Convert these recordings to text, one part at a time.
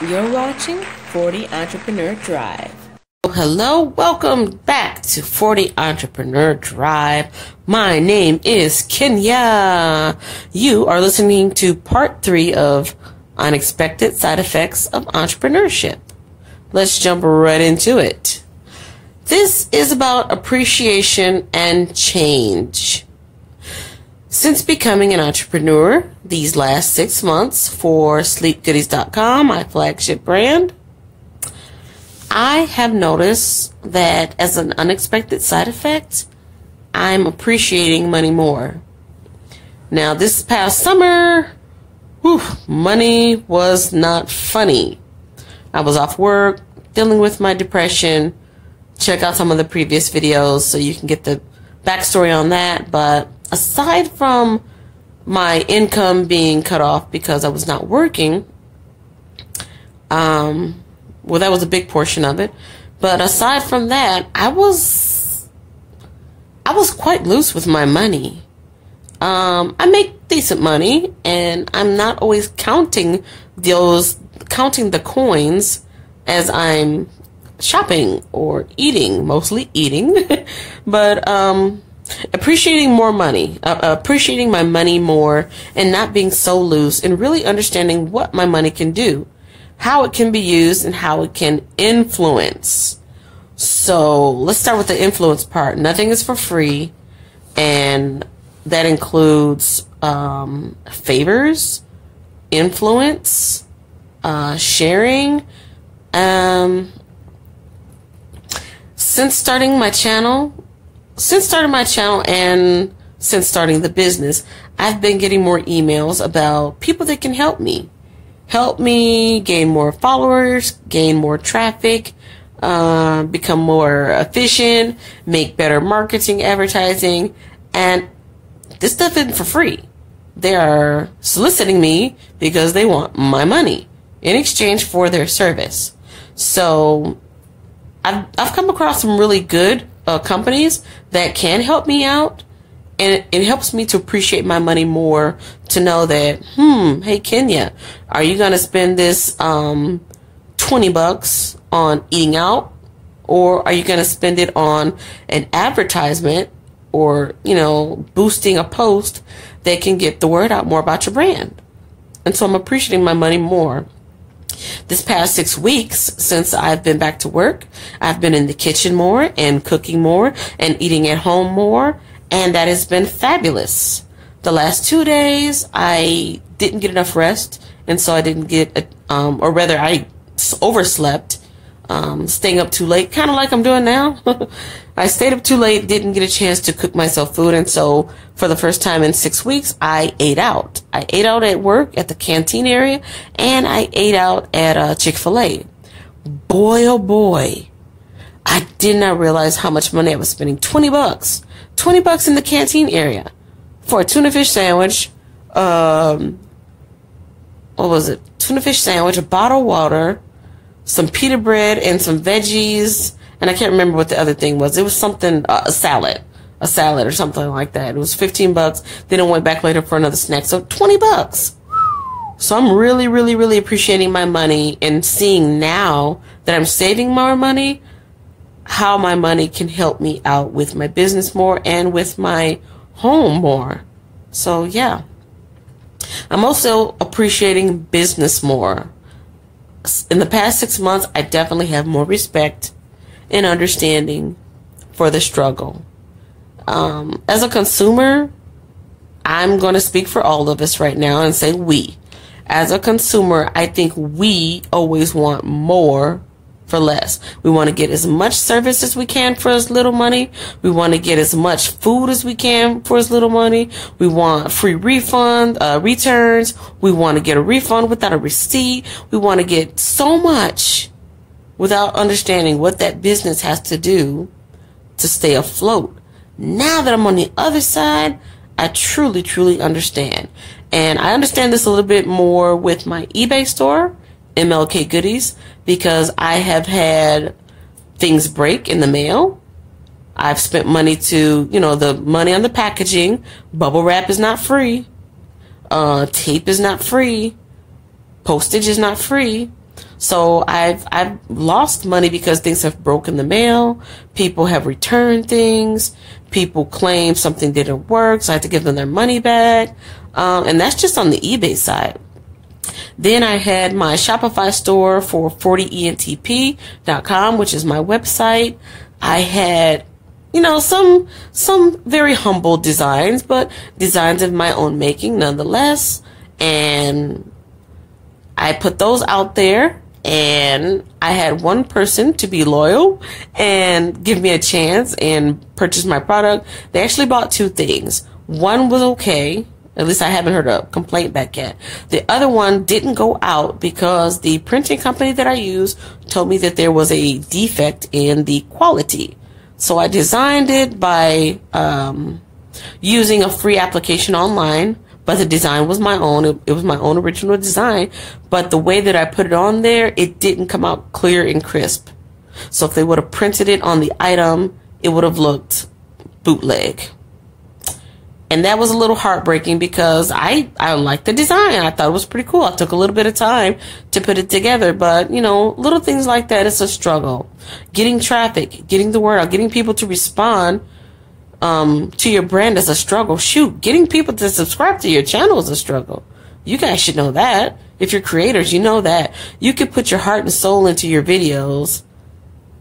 You're watching 40 Entrepreneur Drive. Hello, welcome back to 40 Entrepreneur Drive. My name is Kenya. You are listening to part 3 of Unexpected Side Effects of Entrepreneurship. Let's jump right into it. This is about appreciation and change. Since becoming an entrepreneur these last 6 months for sleepgoodies.com, my flagship brand, I have noticed that as an unexpected side effect, I'm appreciating money more. Now, this past summer, money was not funny. I was off work, dealing with my depression. Check out some of the previous videos so you can get the backstory on that. But aside from my income being cut off because I was not working, well, that was a big portion of it. But aside from that, I was quite loose with my money. I make decent money, and I'm not always counting the coins as I'm shopping or eating, mostly eating, but appreciating more money, appreciating my money more, and not being so loose, and really understanding what my money can do, how it can be used, and how it can influence. So let's start with the influence part. Nothing is for free, and that includes favors, influence, sharing. Since starting my channel and since starting the business, I've been getting more emails about people that can help me gain more followers, gain more traffic, become more efficient, make better marketing, advertising, and this stuff isn't for free. They are soliciting me because they want my money in exchange for their service. So I've come across some really good companies that can help me out, and it helps me to appreciate my money more, to know that, hey Kenya, are you going to spend this $20 on eating out, or are you going to spend it on an advertisement, or, boosting a post that can get the word out more about your brand? And so I'm appreciating my money more. This past 6 weeks, since I've been back to work, I've been in the kitchen more and cooking more and eating at home more, and that has been fabulous. The last 2 days, I didn't get enough rest, and so I didn't get, or rather, I overslept, staying up too late, kind of like I'm doing now. I stayed up too late, didn't get a chance to cook myself food, and so for the first time in 6 weeks, I ate out. I ate out at work at the canteen area, and I ate out at Chick-fil-A. Boy, oh boy, I did not realize how much money I was spending. $20. $20 in the canteen area for a tuna fish sandwich. What was it? Tuna fish sandwich, a bottle of water, some pita bread, and some veggies. And I can't remember what the other thing was. It was something, a salad or something like that. It was $15. Then I went back later for another snack. So $20. So I'm really, really, really appreciating my money, and seeing now that I'm saving more money, how my money can help me out with my business more and with my home more. So yeah, I'm also appreciating business more. In the past 6 months, I definitely have more respect and understanding for the struggle. As a consumer, I'm going to speak for all of us right now and say we. As a consumer, I think we always want more for less. We want to get as much service as we can for as little money. We want to get as much food as we can for as little money. We want free returns. We want to get a refund without a receipt. We want to get so much without understanding what that business has to do to stay afloat. Now that I'm on the other side, I truly, truly understand. And I understand this a little bit more with my eBay store, MLK Goodies, because I have had things break in the mail. I've spent money to, the money on the packaging. Bubble wrap is not free. Tape is not free. Postage is not free. So I've lost money because things have broken the mail. People have returned things. People claim something didn't work, so I had to give them their money back. And that's just on the eBay side. Then I had my Shopify store for 40entp.com, which is my website. I had, some very humble designs, but designs of my own making nonetheless. And I put those out there, and I had one person to be loyal and give me a chance and purchase my product. They actually bought two things. One was okay. At least I haven't heard a complaint back yet. The other one didn't go out because the printing company that I use told me that there was a defect in the quality. So I designed it by using a free application online, but the design was my own. It was my own original design. But the way that I put it on there, it didn't come out clear and crisp. So if they would have printed it on the item, it would have looked bootleg. And that was a little heartbreaking because I liked the design. I thought it was pretty cool. I took a little bit of time to put it together. But, little things like that, it's a struggle. Getting traffic, getting the word out, getting people to respond to your brand is a struggle. Shoot, getting people to subscribe to your channel is a struggle. You guys should know that. If you're creators, you know that. You could put your heart and soul into your videos,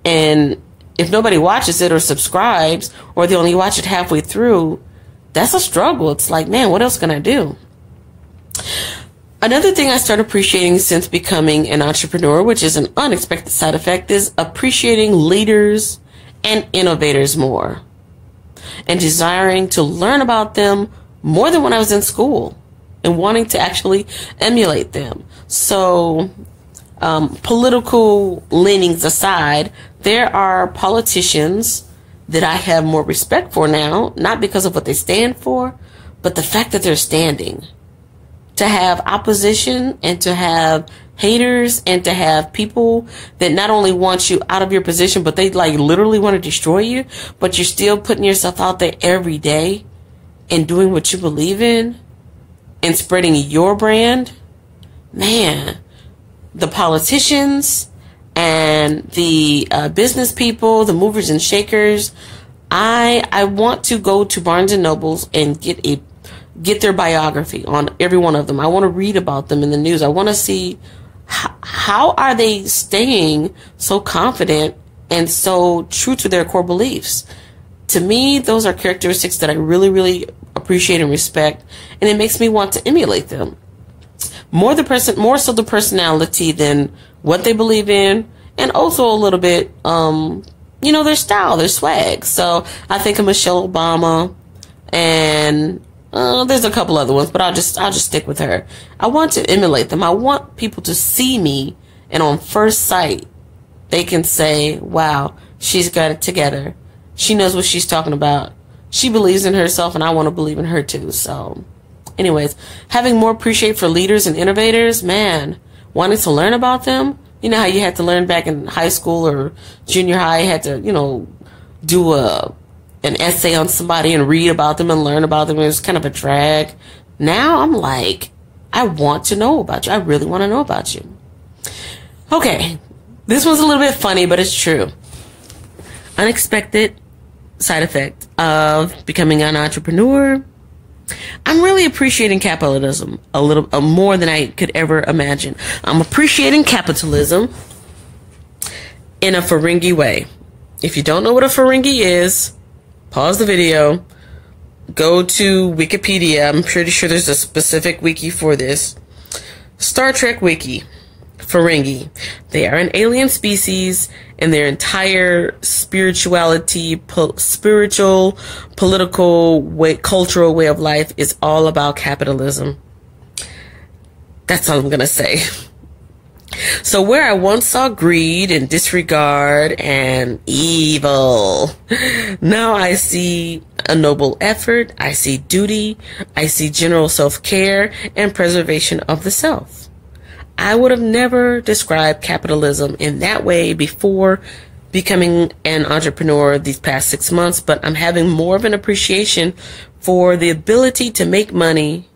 and if nobody watches it or subscribes, or they only watch it halfway through, that's a struggle. It's like, man, what else can I do? Another thing I started appreciating since becoming an entrepreneur, which is an unexpected side effect, is appreciating leaders and innovators more and desiring to learn about them more than when I was in school and wanting to actually emulate them. So, political leanings aside, there are politicians that I have more respect for now, not because of what they stand for, but the fact that they're standing. To have opposition and to have haters and to have people that not only want you out of your position, but they literally want to destroy you, but you're still putting yourself out there every day and doing what you believe in and spreading your brand. Man, the politicians and the business people, the movers and shakers, I want to go to Barnes and Nobles and get their biography on every one of them. I want to read about them in the news. I want to see how are they staying so confident and so true to their core beliefs. To me, those are characteristics that I really, really appreciate and respect, and it makes me want to emulate them. More so the personality than what they believe in, and also a little bit, their style, their swag. So I think of Michelle Obama, and there's a couple other ones, but I'll just stick with her. I want to emulate them. I want people to see me, and on first sight, they can say, "Wow, she's got it together. She knows what she's talking about. She believes in herself, and I want to believe in her too." So, anyways, having more appreciation for leaders and innovators, man, wanting to learn about them. You know how you had to learn back in high school or junior high, you had to, do an essay on somebody and read about them and learn about them. It was kind of a drag. Now I'm like, I want to know about you. I really want to know about you. Okay, this was a little bit funny, but it's true. Unexpected side effect of becoming an entrepreneur. I'm really appreciating capitalism a little more than I could ever imagine. I'm appreciating capitalism in a Ferengi way. If you don't know what a Ferengi is, pause the video, go to Wikipedia. I'm pretty sure there's a specific wiki for this. Star Trek wiki. Ferengi. They are an alien species, and their entire spirituality, spiritual, political, cultural way of life is all about capitalism. That's all I'm going to say. So where I once saw greed and disregard and evil, now I see a noble effort, I see duty, I see general self-care and preservation of the self. I would have never described capitalism in that way before becoming an entrepreneur these past 6 months, but I'm having more of an appreciation for the ability to make money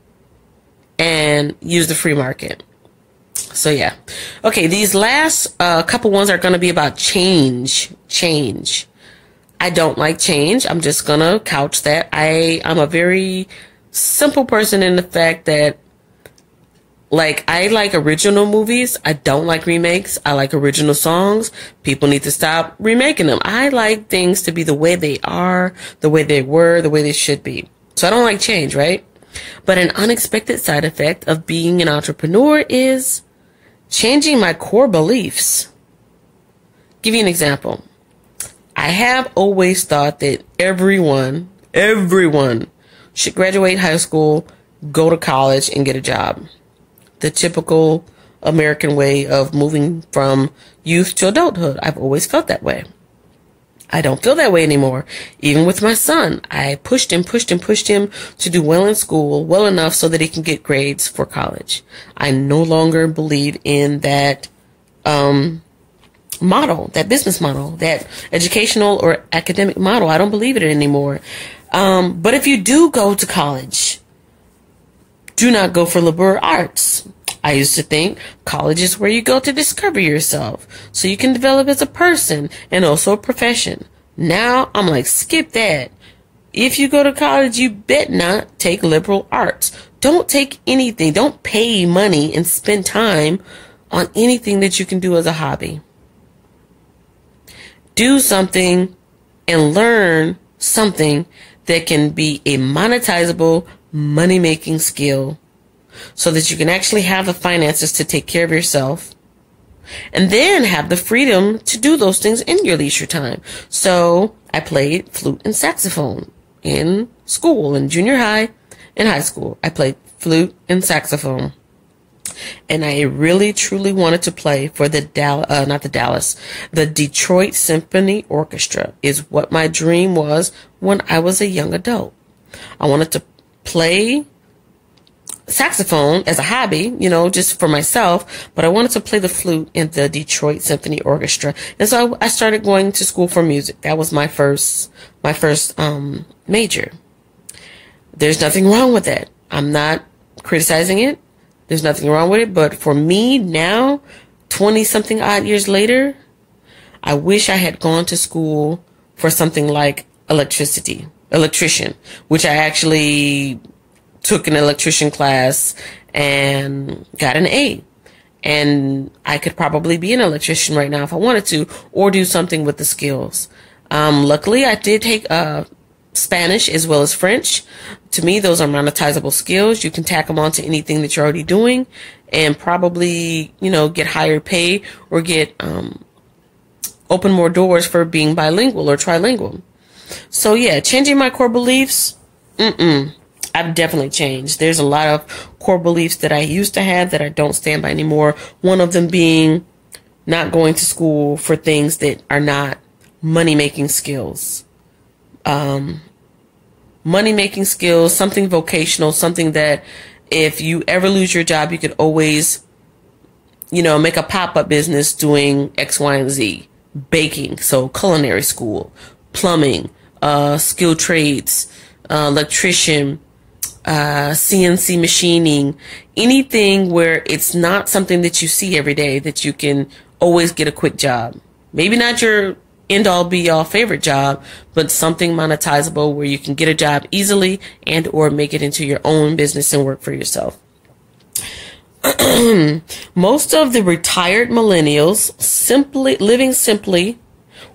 and use the free market. So yeah. Okay, these last couple ones are going to be about change. Change. I don't like change. I'm just going to couch that. I'm a very simple person in the fact that, like, I like original movies. I don't like remakes. I like original songs. People need to stop remaking them. I like things to be the way they are, the way they were, the way they should be. So I don't like change, right? But an unexpected side effect of being an entrepreneur is changing my core beliefs. Give you an example. I have always thought that everyone should graduate high school, go to college, and get a job. The typical American way of moving from youth to adulthood. I've always felt that way. I don't feel that way anymore. Even with my son, I pushed him to do well in school, well enough so that he can get grades for college. I no longer believe in that model, that business model, that educational or academic model. I don't believe in it anymore. But if you do go to college, do not go for liberal arts. I used to think college is where you go to discover yourself so you can develop as a person and also a profession. Now I'm like, skip that. If you go to college, you bet not take liberal arts. Don't take anything. Don't pay money and spend time on anything that you can do as a hobby. Do something and learn something that can be a monetizable, money-making skill, so that you can actually have the finances to take care of yourself and then have the freedom to do those things in your leisure time. So I played flute and saxophone in school, in junior high and high school. I played flute and saxophone. And I really, truly wanted to play for the Detroit Symphony Orchestra is what my dream was when I was a young adult. I wanted to play saxophone as a hobby, just for myself, but I wanted to play the flute in the Detroit Symphony Orchestra. And so I started going to school for music. That was my first major. There's nothing wrong with that. I'm not criticizing it. There's nothing wrong with it. But for me now, 20 something odd years later, I wish I had gone to school for something like electrician, which I actually took an electrician class and got an A. And I could probably be an electrician right now if I wanted to, or do something with the skills. Luckily, I did take Spanish as well as French. To me, those are monetizable skills. You can tack them onto anything that you're already doing and probably, get higher pay or get open more doors for being bilingual or trilingual. So yeah, changing my core beliefs, I've definitely changed. There's a lot of core beliefs that I used to have that I don't stand by anymore. One of them being not going to school for things that are not money-making skills. Money-making skills, something vocational, something that if you ever lose your job, you could always, make a pop-up business doing X, Y, and Z. Baking, so culinary school, plumbing, skilled trades, electrician, CNC machining, anything where it's not something that you see every day that you can always get a quick job. Maybe not your end-all be-all favorite job, but something monetizable where you can get a job easily and or make it into your own business and work for yourself. Most of the retired millennials living simply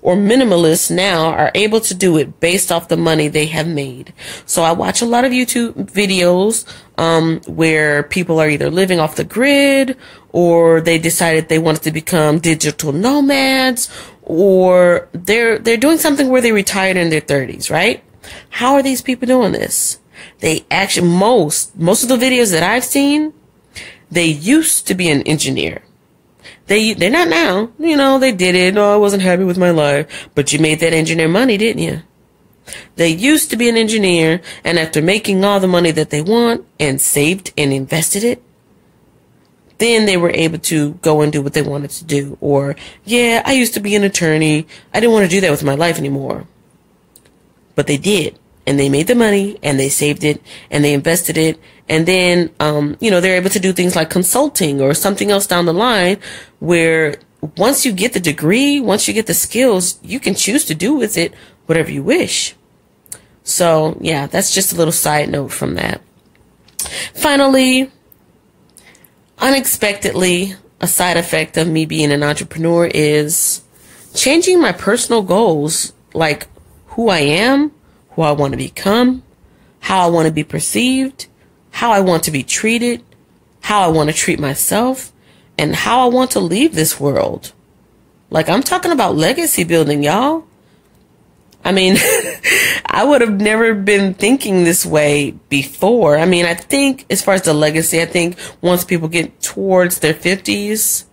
or minimalists now are able to do it based off the money they have made. So I watch a lot of YouTube videos where people are either living off the grid or they decided they wanted to become digital nomads, or they're doing something where they retired in their 30s, right? How are these people doing this? They actually, most of the videos that I've seen, they used to be an engineer. They're not now. They did it. Oh, I wasn't happy with my life. But you made that engineer money, didn't you? They used to be an engineer, and after making all the money that they want and saved and invested it, then they were able to go and do what they wanted to do. Or, yeah, I used to be an attorney. I didn't want to do that with my life anymore. But they did. and they made the money and they saved it and they invested it. And then, they're able to do things like consulting or something else down the line where once you get the degree, once you get the skills, you can choose to do with it whatever you wish. So yeah, that's just a little side note from that. Finally, unexpectedly, a side effect of me being an entrepreneur is changing my personal goals, like who I am, who I want to become, how I want to be perceived, how I want to be treated, how I want to treat myself, and how I want to leave this world. Like, I'm talking about legacy building, y'all. I mean, I would have never been thinking this way before. I mean, I think as far as the legacy, I think once people get towards their 50s,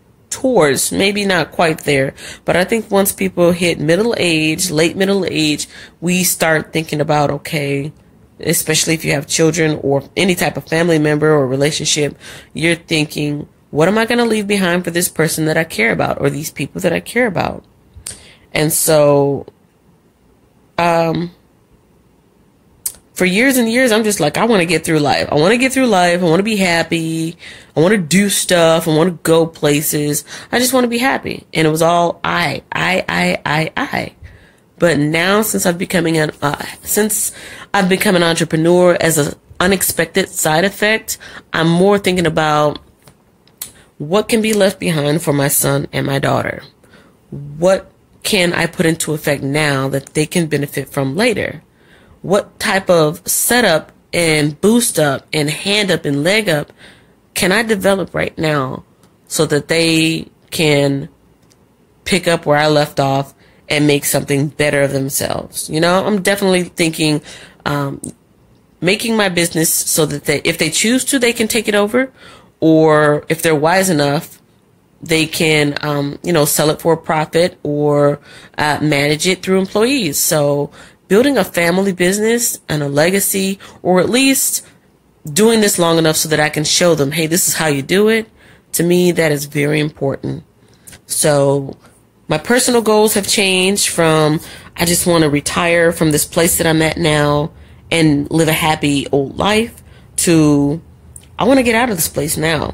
maybe not quite there, but I think once people hit middle age, late middle age, we start thinking about, okay, especially if you have children or any type of family member or relationship, you're thinking, what am I going to leave behind for this person that I care about or these people that I care about? And so, for years and years, I'm just like, I want to get through life. I want to get through life. I want to be happy. I want to do stuff. I want to go places. I just want to be happy. And it was all I. But now, since I've become an entrepreneur, as an unexpected side effect, I'm more thinking about what can be left behind for my son and my daughter. What can I put into effect now that they can benefit from later? What type of setup and boost up and hand up and leg up can I develop right now so that they can pick up where I left off and make something better of themselves? I'm definitely thinking making my business so that if they choose to, they can take it over, or if they're wise enough, they can, sell it for a profit or manage it through employees. So building a family business and a legacy, or at least doing this long enough so that I can show them, hey, this is how you do it. To me, that is very important. So my personal goals have changed from, I just want to retire from this place that I'm at now and live a happy old life, to I want to get out of this place now.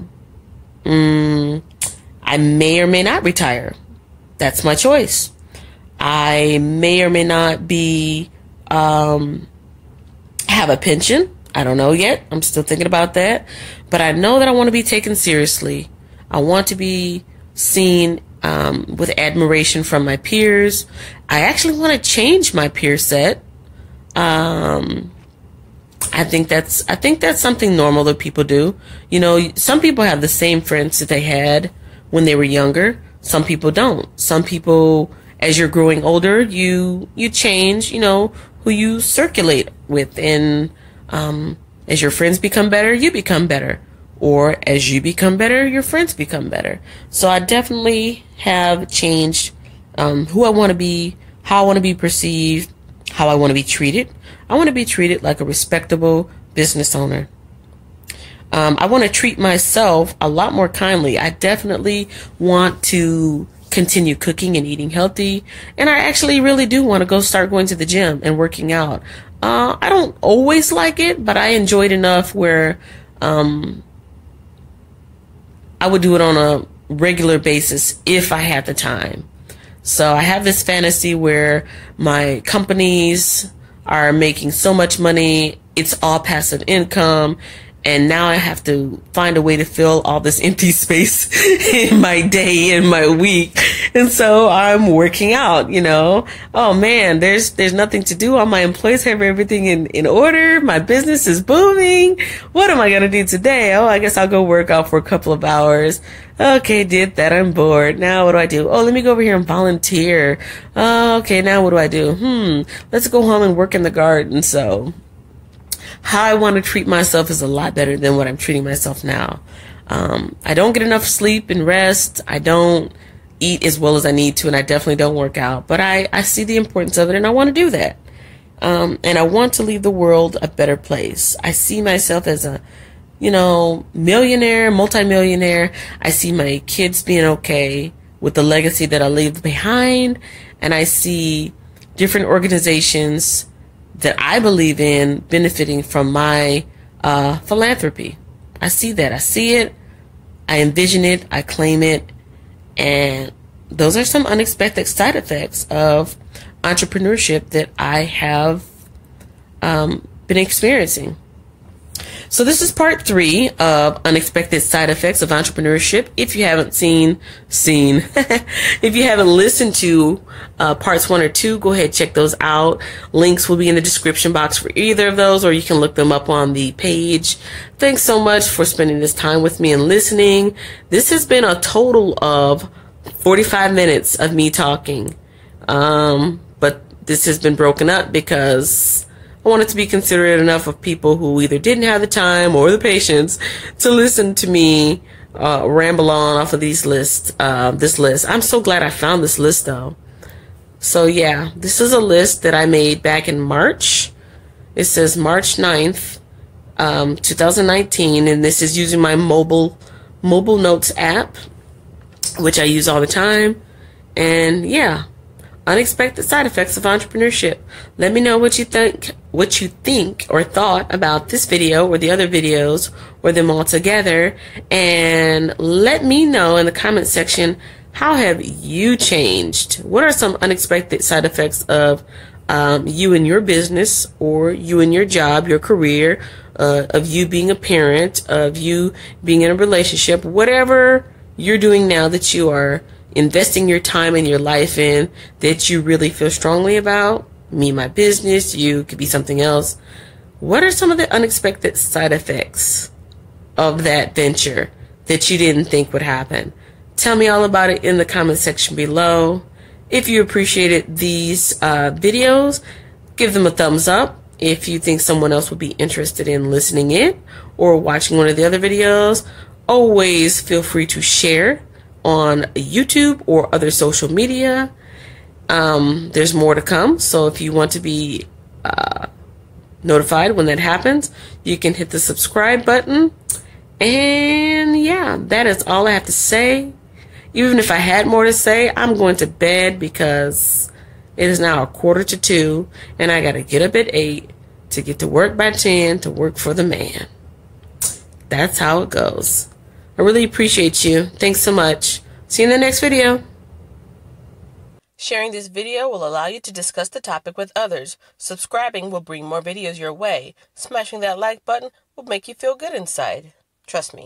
I may or may not retire. That's my choice. I may or may not be, have a pension. I don't know yet. I'm still thinking about that. But I know that I want to be taken seriously. I want to be seen with admiration from my peers. I actually want to change my peer set. I think that's something normal that people do. Some people have the same friends that they had when they were younger. Some people don't. Some people, as you're growing older, you change, who you circulate with. And as your friends become better, you become better. Or as you become better, your friends become better. So I definitely have changed who I want to be, how I want to be perceived, how I want to be treated. I want to be treated like a respectable business owner. I want to treat myself a lot more kindly. I definitely want to continue cooking and eating healthy. And I actually really do want to start going to the gym and working out. I don't always like it, but I enjoy it enough where I would do it on a regular basis if I had the time. So I have this fantasy where my companies are making so much money, it's all passive income, and now I have to find a way to fill all this empty space in my day, in my week. And so I'm working out, Oh man, there's nothing to do. All my employees have everything in order. My business is booming. What am I going to do today? Oh, I guess I'll go work out for a couple of hours. Okay, did that. I'm bored. Now what do I do? Oh, let me go over here and volunteer. Okay, now what do I do? Let's go home and work in the garden. So how I want to treat myself is a lot better than what I'm treating myself now. I don't get enough sleep and rest. I don't eat as well as I need to, and I definitely don't work out. But I see the importance of it, and I want to do that. And I want to leave the world a better place. I see myself as a, millionaire, multimillionaire. I see my kids being okay with the legacy that I leave behind. And I see different organizations that I believe in benefiting from my philanthropy. I see that. I see it. I envision it. I claim it. And those are some unexpected side effects of entrepreneurship that I have been experiencing. So this is part 3 of unexpected side effects of entrepreneurship. If you haven't if you haven't listened to parts 1 or 2, go ahead, check those out. Links will be in the description box for either of those, or you can look them up on the page. Thanks so much for spending this time with me and listening. This has been a total of 45 minutes of me talking. But this has been broken up because I wanted to be considerate enough of people who either didn't have the time or the patience to listen to me ramble on off of this list. I'm so glad I found this list, though. So yeah, this is a list that I made back in March. It says March 9th, 2019, and this is using my mobile notes app, which I use all the time. And yeah, unexpected side effects of entrepreneurship. Let me know what you think or thought about this video or the other videos or them all together, and let me know in the comment section, how have you changed? What are some unexpected side effects of you in your business, or you in your job, your career, of you being a parent, of you being in a relationship, whatever you're doing now that you are investing your time and your life in, that you really feel strongly about. Me, my business, you, could be something else. What are some of the unexpected side effects of that venture that you didn't think would happen? Tell me all about it in the comment section below. If you appreciated these videos, give them a thumbs up. If you think someone else would be interested in listening in or watching one of the other videos, always feel free to share on YouTube or other social media. There's more to come, so if you want to be notified when that happens, you can hit the subscribe button. And yeah, that is all I have to say. Even if I had more to say, I'm going to bed because it is now 1:45 and I gotta get up at 8 to get to work by 10 to work for the man. That's how it goes. I really appreciate you. Thanks so much. See you in the next video. Sharing this video will allow you to discuss the topic with others. Subscribing will bring more videos your way. Smashing that like button will make you feel good inside. Trust me.